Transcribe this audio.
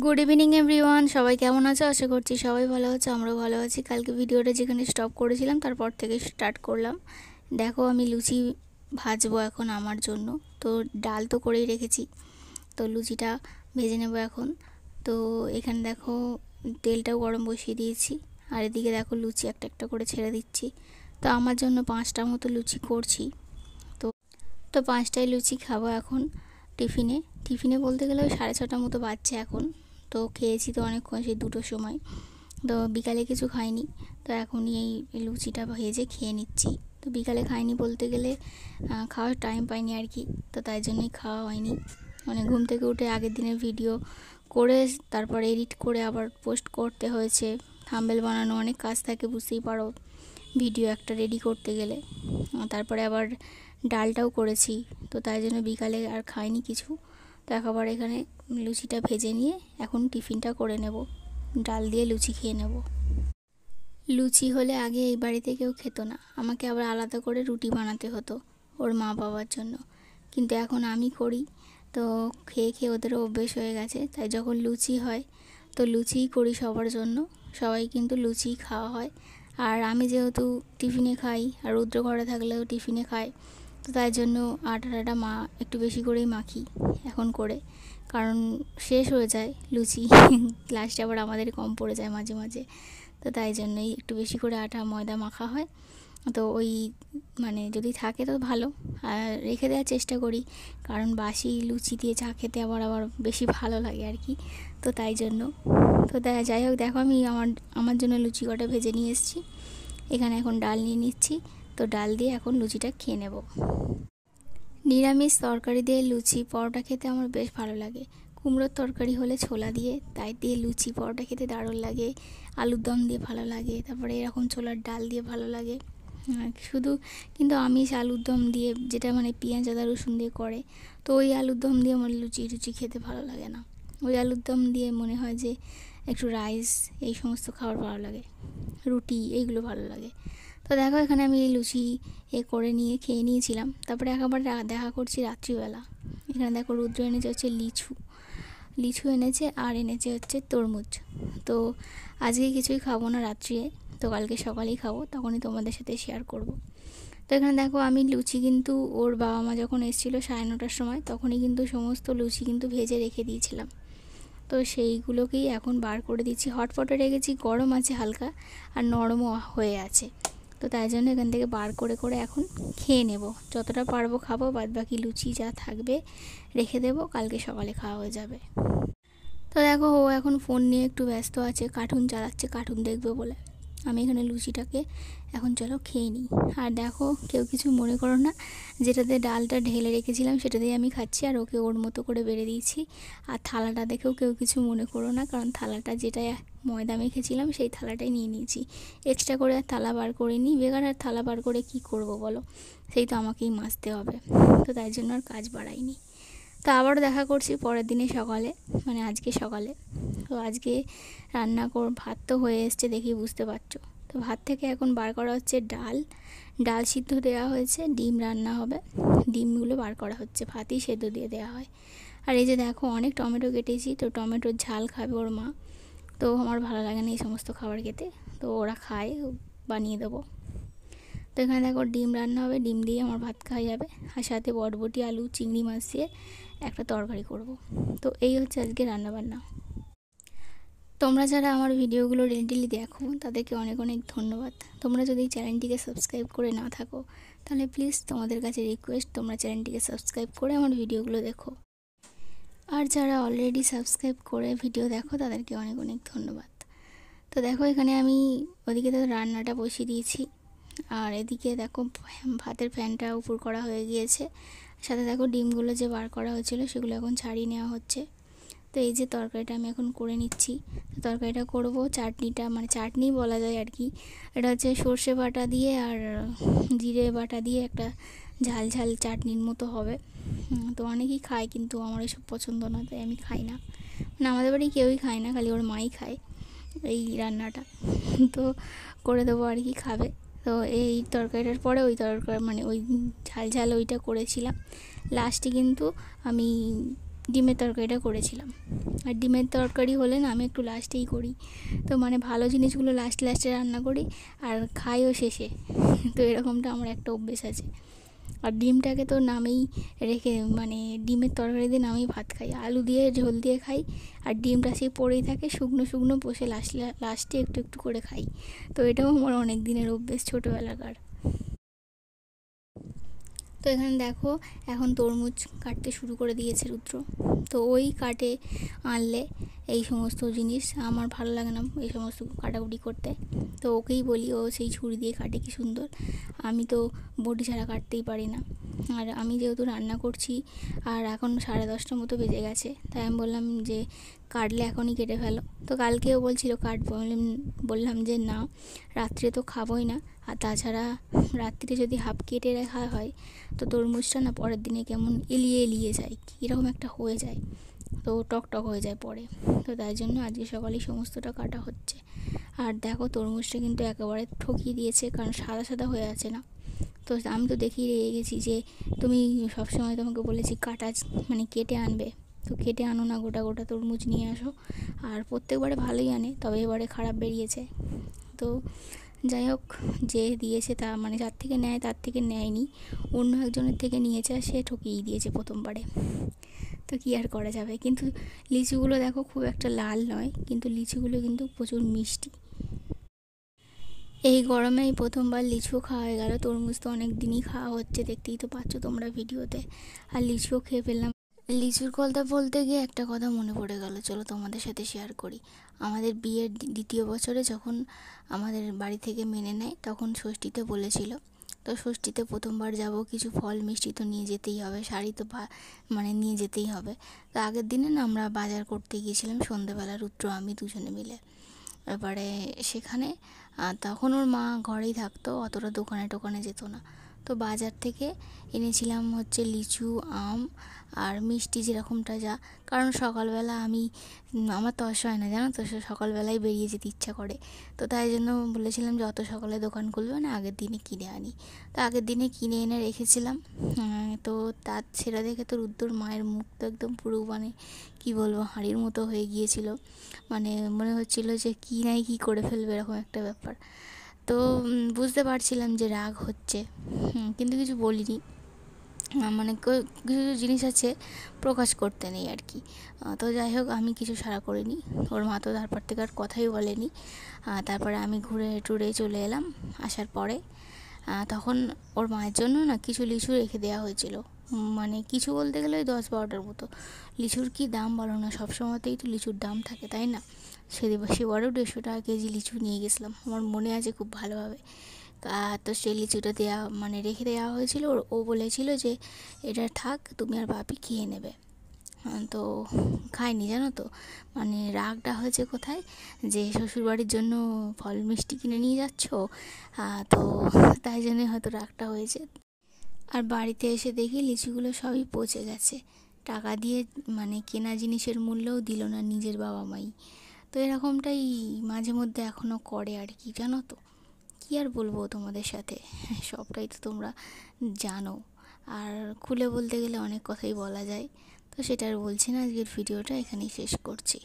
Good evening everyone, সবাই কেমন আছো? আশা করছি সবাই ভালো আছে, আমরাও ভালো আছি। কালকে ভিডিওটা যেখানে স্টপ করেছিলাম তারপর থেকে স্টার্ট করলাম। দেখো আমি লুচি ভাজবো এখন আমার জন্য। তো ডাল তো করেই রেখেছি, তো লুচিটা ভেজে নেব এখন। তো এখানে দেখো তেলটাও গরম বসিয়ে দিয়েছি, আর এদিকে দেখো লুচি একটা একটা করে ছেড়ে দিচ্ছি। তো আমার জন্য 5টা মতো লুচি করছি। তো তো 5টাই লুচি খাবো এখন টিফিনে। টিফিনে বলতে গেলে ওই 6:30টার মতো বাজছে এখন। তো খেয়েছি তো অনেকক্ষণ, সেই 2টোর সময়। তো বিকালে কিছু খাইনি, তো এখনই এই লুচিটা ভেজে খেয়ে নিচ্ছি। তো বিকালে খাইনি বলতে গেলে খাওয়ার টাইম পাইনি আর কি, তো তাই জন্যই খাওয়া হয়নি। মানে ঘুম থেকে উঠে আগের দিনের ভিডিও করে তারপর এডিট করে আবার পোস্ট করতে হয়েছে। থাম্বনেল বানানো, অনেক কাজ থাকে বুঝতেই পারো ভিডিও একটা রেডি করতে গেলে। তারপরে আবার ডালটাও করেছি, তো তাই জন্য বিকালে আর খাইনি কিছু। তো একবার এখানে লুচিটা ভেজে নিয়ে এখন টিফিনটা করে নেব, ডাল দিয়ে লুচি খেয়ে নেব। লুচি হলে আগে এই বাড়িতে কেউ খেত না, আমাকে আবার আলাদা করে রুটি বানাতে হতো ওর মা বাবার জন্য। কিন্তু এখন আমি করি, তো খেয়ে খেয়ে ওদেরও অভ্যেস হয়ে গেছে। তাই যখন লুচি হয় তো লুচিই করি সবার জন্য। সবাই কিন্তু লুচিই খাওয়া হয়। আর আমি যেহেতু টিফিনে খাই, আর রুদ্র ঘরে থাকলেও টিফিনে খাই, তো তাই জন্য আটাটা একটু বেশি করেই মাখি এখন করে, কারণ শেষ হয়ে যায় লুচি লাস্টে আবার আমাদের কম পড়ে যায় মাঝে মাঝে। তো তাই জন্যই একটু বেশি করে আটা ময়দা মাখা হয়। তো ওই মানে যদি থাকে তো ভালো, আর রেখে দেওয়ার চেষ্টা করি, কারণ বাসি লুচি দিয়ে চা খেতে আবার আবার বেশি ভালো লাগে আর কি। তো তাই জন্য তো যাই হোক, দেখো আমি আমার জন্য লুচি কটা ভেজে নিয়ে এসেছি। এখানে এখন ডাল নিয়ে নিচ্ছি, তো ডাল দিয়ে এখন লুচিটা খেয়ে নেব। নিরামিষ তরকারি দিয়ে লুচি পরোটা খেতে আমার বেশ ভালো লাগে। কুমড়োর তরকারি হলে ছোলা দিয়ে, তাই দিয়ে লুচি পরোটা খেতে দারুণ লাগে। আলুর দম দিয়ে ভালো লাগে, তারপরে এরকম ছোলার ডাল দিয়ে ভালো লাগে। শুধু কিন্তু আমিষ আলুর দম দিয়ে, যেটা মানে পেঁয়াজ আদা রসুন দিয়ে করে, তো ওই আলুর দম দিয়ে আমার লুচি খেতে ভালো লাগে না। ওই আলুর দম দিয়ে মনে হয় যে একটু রাইস এই সমস্ত খাবার ভালো লাগে, রুটি এইগুলো ভালো লাগে। তো দেখো এখানে আমি লুচি করে নিয়ে খেয়ে নিয়েছিলাম। তারপরে একবার দেখা করছি রাত্রিবেলা। এখানে দেখো রুদ্র এনেছে হচ্ছে লিচু এনেছে, আর এনেছে হচ্ছে তরমুজ। তো আজকে কিছুই খাবো না রাত্রে, তো কালকে সকালেই খাবো, তখনই তোমাদের সাথে শেয়ার করব। তো এখানে দেখো আমি লুচি কিন্তু ওর বাবা মা যখন এসেছিলো 9:30টার সময়, তখনই কিন্তু সমস্ত লুচি কিন্তু ভেজে রেখে দিয়েছিলাম। তো সেইগুলোকেই এখন বার করে দিচ্ছি। হটপটে রেখেছি, গরম আছে হালকা, আর নরমও হয়ে আছে। তো তাই জন্য এখান থেকে বার করে করে এখন খেয়ে নেব, যতটা পারবো খাবো, বাদ বাকি লুচি যা থাকবে রেখে দেবো, কালকে সকালে খাওয়া হয়ে যাবে। তো দেখো ও এখন ফোন নিয়ে একটু ব্যস্ত আছে, কার্টুন চালাচ্ছে, কার্টুন দেখবে বলে। আমি এখানে লুচিটাকে এখন চলো খেয়ে নিই। আর দেখো কেউ কিছু মনে করো না, যেটাতে ডালটা ঢেলে রেখেছিলাম সেটাতেই আমি খাচ্ছি, আর ওকে ওর মতো করে বেড়ে দিয়েছি। আর থালাটা দেখেও কেউ কিছু মনে করো না, কারণ থালাটা যেটা ময়দা মেখেছিলাম সেই থালাটাই নিয়ে নিয়েছি। এক্সট্রা করে আর থালা বার করে নিই, বেকার আর থালা বার করে কি করব বলো, সেই তো আমাকেই মাজতে হবে। তো তাই জন্য আর কাজ বাড়াইনি। তো আবারও দেখা করছি পরের দিনে সকালে, মানে আজকে সকালে। তো আজকে ভাত তো হয়ে এসছে দেখেই বুঝতে পারছো। তো ভাত থেকে এখন বার করা হচ্ছে ডাল সিদ্ধ দেওয়া হয়েছে, ডিম রান্না হবে, ডিমগুলো বার করা হচ্ছে, ভাতই সেদ্ধ দিয়ে দেওয়া হয়। আর এই যে দেখো অনেক টমেটো কেটেছি, তো টমেটোর ঝাল খাবে ওর মা, তো আমার ভালো লাগে না এই সমস্ত খাবার খেতে, তো ওরা খায়, বানিয়ে দেবো। তো এখানে দেখো ডিম রান্না হবে, ডিম দিয়ে আমার ভাত খাওয়া যাবে, আর সাথে বটবটি আলু চিংড়ি মাছ দিয়ে একটা তরকারি করব। তো এই হচ্ছে আজকে রান্নাবান্না। তোমরা যারা আমার ভিডিওগুলো রেগুলারলি দেখো তাদেরকে অনেক অনেক ধন্যবাদ। তোমরা যদি চ্যানেলটিকে সাবস্ক্রাইব করে না থাকো, তাহলে প্লিজ তোমাদের কাছে রিকোয়েস্ট, তোমরা চ্যানেলটিকে সাবস্ক্রাইব করে আমার ভিডিওগুলো দেখো। আর যারা অলরেডি সাবস্ক্রাইব করে ভিডিও দেখো তাদেরকে অনেক অনেক ধন্যবাদ। তো দেখো এখানে আমি ওদিকে তো রান্নাটা বসিয়ে দিয়েছি, আর এদিকে দেখো ভাতের ফ্যানটা উপর করা হয়ে গিয়েছে। সাথে দেখো ডিমগুলো যে বার করা হয়েছিল সেগুলো এখন ছাড়িয়ে নেওয়া হচ্ছে। তো এই যে তরকারিটা আমি এখন করে নিচ্ছি, তো তরকারিটা করব চাটনিটা, মানে চাটনি বলা যায় আর কি। এটা হচ্ছে সর্ষে বাটা দিয়ে আর জিরে বাটা দিয়ে একটা ঝাল ঝাল চাটনির মতো হবে। তো অনেকেই খায়, কিন্তু আমার এসব পছন্দ না, তাই আমি খাই না। মানে আমাদের বাড়ি কেউই খায় না, খালি ওর মাই খায় এই রান্নাটা। তো করে দেবো আর কি, খাবে। তো এই তরকারিটার পরে ওই তরকারি মানে ওই ঝাল ঝাল ওইটা করেছিলাম। লাস্টে কিন্তু আমি ডিমের তরকারিটা করেছিলাম। আর ডিমের তরকারি হলে না আমি একটু লাস্টেই করি, তো মানে ভালো জিনিসগুলো লাস্টে রান্না করি আর খাইও শেষে। তো এরকমটা আমার একটা অভ্যেস আছে। আর ডিমটাকে তো নামেই রেখে মানে ডিমের তরকারি দিয়ে নামেই ভাত খাই, আলু দিয়ে ঝোল দিয়ে খাই, আর ডিমটা সেই পড়েই থাকে শুকনো বসে লাস্টে একটু একটু করে খাই। তো এটাও আমার অনেক দিনের অভ্যেস, ছোটোবেলাকার। তো এখানে দেখো এখন তরমুজ কাটতে শুরু করে দিয়েছে রুদ্র। তো ওই কাটে আনলে এই সমস্ত জিনিস, আমার ভালো লাগে না এই সমস্ত কাটাকুটি করতে। তো ওকেই বলি, ও সেই ছুরি দিয়ে কাটে কি সুন্দর। আমি তো বটি ছাড়া কাটতেই পারি না। আর আমি যেহেতু রান্না করছি আর এখন 10:30টার মতো বেজে গেছে, তাই আমি বললাম যে কাটলে এখনই কেটে ফেলো। তো কালকেও বলছিল কাটবো, বললাম যে না, রাত্রে তো খাবোই না, আর তাছাড়া রাত্রিরে যদি হাফ কেটে রাখা হয় তো তরমুজটা না পরের দিনে কেমন এলিয়ে যায়, কীরকম একটা হয়ে যায়, তো টক হয়ে যায় পরে। তো তাই জন্য আজকে সকালেই সমস্তটা কাটা হচ্ছে। আর দেখো তরমুজটা কিন্তু একেবারে ঠকিয়ে দিয়েছে, কারণ সাদা হয়ে আছে না। তো আমি তো দেখেই রেগে গেছি যে তুমি সবসময় তোমাকে বলেছি মানে কেটে আনবে, তো কেটে আনো না, গোটা তরমুজ নিয়ে আসো। আর প্রত্যেকবারে ভালোই আনে, তবে এবারে খারাপ বেরিয়েছে। তো যাই হোক, যে দিয়েছে তা মানে যার থেকে নেয় তার থেকে নেয়নি, অন্য একজনের থেকে নিয়েছে, আর সে ঠকিয়েই দিয়েছে প্রথমবারে। তো কী আর করা যাবে। কিন্তু লিচুগুলো দেখো খুব একটা লাল নয়, কিন্তু লিচুগুলো কিন্তু প্রচুর মিষ্টি। এই গরমে এই প্রথমবার লিচু খাওয়া হয়ে গেল। তরমুজ তো অনেক দিনই খাওয়া হচ্ছে, দেখতেই তো পাচ্ছ তোমরা ভিডিওতে। আর লিচুও খেয়ে ফেললাম। লিচুর কথা বলতে গিয়ে একটা কথা মনে পড়ে গেল, চলো তোমাদের সাথে শেয়ার করি। আমাদের বিয়ের দ্বিতীয় বছরে যখন আমাদের বাড়ি থেকে মেনে নেয়, তখন ষষ্ঠীতে বলেছিল। তো ষষ্ঠীতে প্রথমবার যাব, কিছু ফল মিষ্টি তো নিয়ে যেতেই হবে, শাড়ি তো মানে নিয়ে যেতেই হবে। তো আগের দিনে না আমরা বাজার করতে গিয়েছিলাম সন্ধেবেলা, রুদ্র আমি দুজনে মিলে। এবারে সেখানে তখন ওর মা ঘরেই থাকতো, অতটা দোকানে যেত না। তো বাজার থেকে এনেছিলাম হচ্ছে লিচু, আম আর মিষ্টি, যেরকমটা যা। কারণ সকালবেলা আমার তস হয় না জানো তো, সকালবেলায় বেরিয়ে যেতে ইচ্ছা করে। তো তাই জন্য বলেছিলাম যে অত সকালে দোকান খুলবে না, আগের দিনে কিনে আনি। তো আগের দিনে কিনে এনে রেখেছিলাম। তো তার সেটা দেখে তো রুদ্রর মায়ের মুখ তো একদম পুরো মানে কী বলবো, হাঁড়ির মতো হয়ে গিয়েছিল। মানে মনে হচ্ছিল যে কী করে ফেলবে, এরকম একটা ব্যাপার। তো বুঝতে পারছিলাম যে রাগ হচ্ছে, কিন্তু কিছু বলিনি। মানে কিছু জিনিস আছে প্রকাশ করতে নেই আর কি। তো যাই হোক, আমি কিছু সাড়া করিনি। ওর মা তো তারপর থেকে আর কথাই বলেনি। তারপরে আমি ঘুরে টুরে চলে এলাম। আসার পরে তখন ওর মায়ের জন্য না কিছু লিচু রেখে দেওয়া হয়েছিল। মানে কিছু বলতে গেলে ওই 10-12টার মতো। লিচুর কি দাম বলো না, সবসময়তেই তো লিচুর দাম থাকে তাই না। সেবারেও 150 টাকা কেজি লিচু নিয়ে গেছিলাম, আমার মনে আছে খুব ভালোভাবে। তো সেই লিচুটা মানে রেখে দেওয়া হয়েছিল। ও বলেছিল যে এটা থাক, তুমি আর বাপি খেয়ে নেবে। তো খাইনি জানো তো। মানে রাগটা হয়েছে কোথায়, যে শ্বশুরবাড়ির জন্য ফল মিষ্টি কিনে নিয়ে যাচ্ছ, তো তাই জন্যই হয়তো রাগটা হয়েছে। আর বাড়িতে এসে দেখি লিচুগুলো সবই পচে গেছে। টাকা দিয়ে মানে কেনা জিনিসের মূল্যও দিল না নিজের বাবা মাই। তো এরকমটাই মাঝে মধ্যে এখনও করে আর কি, জানো তো। কী আর বলবো তোমাদের সাথে, সবটাই তো তোমরা জানো। আর খুলে বলতে গেলে অনেক কথাই বলা যায়। তো সেটা আর বলছি না, আজকের ভিডিওটা এখানেই শেষ করছি।